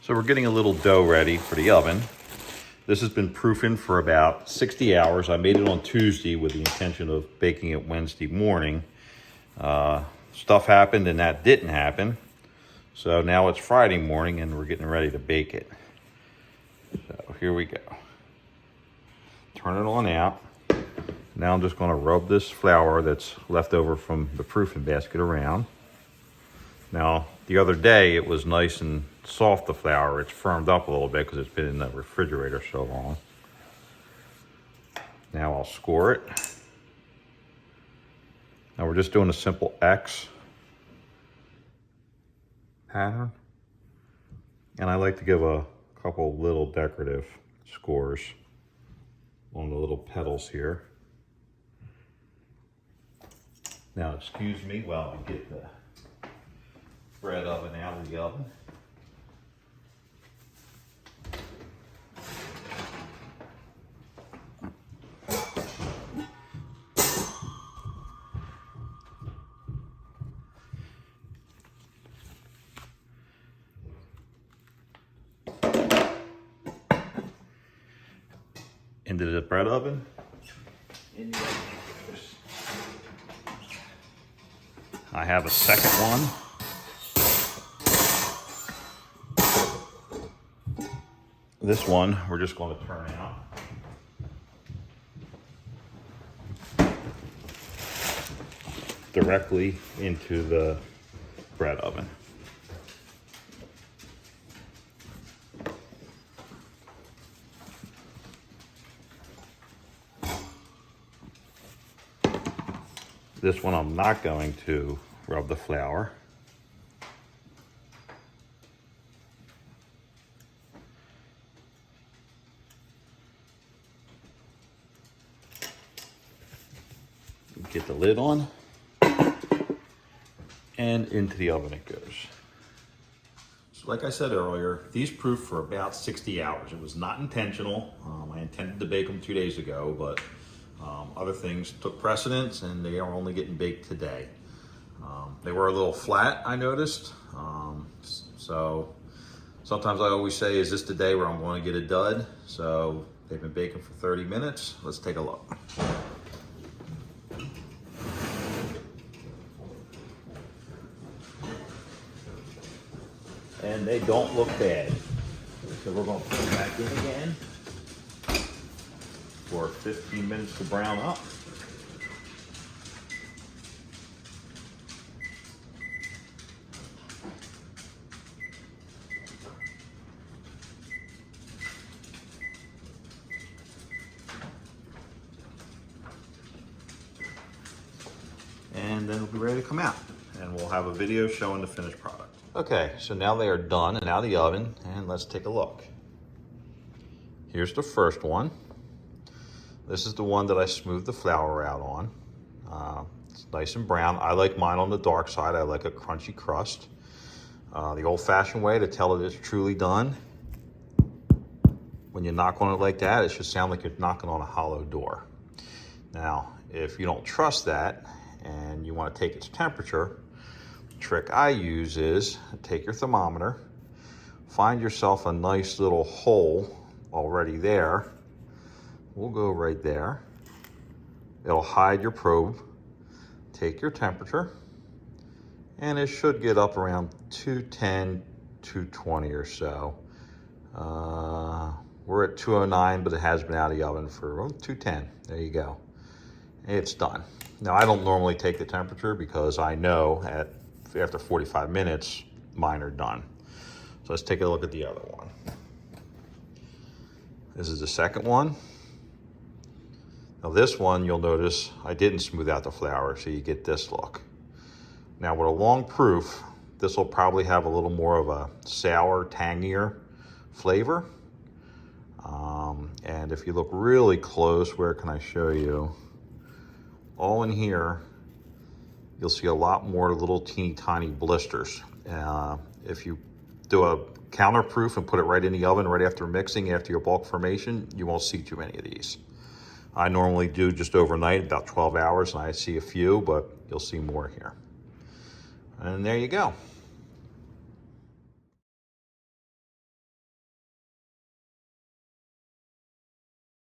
So we're getting a little dough ready for the oven. This has been proofing for about 60 hours. I made it on Tuesday with the intention of baking it Wednesday morning. Stuff happened and that didn't happen. So now it's Friday morning and we're getting ready to bake it. So here we go. Turn it on out. Now I'm just going to rub this flour that's left over from the proofing basket around. Now, the other day it was nice and soft, the flour. It's firmed up a little bit because it's been in the refrigerator so long. Now I'll score it. Now we're just doing a simple X pattern. And I like to give a couple little decorative scores on the little petals here. Now excuse me while we get the bread oven out of the oven. Into the bread oven. I have a second one. This one we're just going to turn out directly into the bread oven. This one I'm not going to rub the flour. Get the lid on, and into the oven it goes. So like I said earlier, these proofed for about 60 hours. It was not intentional. I intended to bake them 2 days ago, but other things took precedence and they are only getting baked today. They were a little flat, I noticed. So sometimes I always say, is this the day where I'm going to get a dud? So they've been baking for 30 minutes. Let's take a look. And they don't look bad. So we're going to put them back in again for 15 minutes to brown up. And then it'll be ready to come out. And we'll have a video showing the finished product. Okay, so now they are done and out of the oven, and let's take a look. Here's the first one. This is the one that I smoothed the flour out on. It's nice and brown. I like mine on the dark side. I like a crunchy crust. The old-fashioned way to tell that it's truly done, when you knock on it like that, it should sound like you're knocking on a hollow door. Now, if you don't trust that and you want to take its temperature, the trick I use is take your thermometer, find yourself a nice little hole already there. We'll go right there. It'll hide your probe. Take your temperature, and it should get up around 210, 220 or so. We're at 209, but it has been out of the oven for 210. There you go. It's done. Now, I don't normally take the temperature because I know after 45 minutes, mine are done. So let's take a look at the other one. This is the second one. Now this one, you'll notice I didn't smooth out the flour, so you get this look. Now with a long proof, this will probably have a little more of a sour, tangier flavor. And if you look really close, where can I show you? All in here, you'll see a lot more little teeny tiny blisters. If you do a counterproof and put it right in the oven right after mixing, after your bulk formation, you won't see too many of these. I normally do just overnight, about 12 hours, and I see a few, but you'll see more here. And there you go.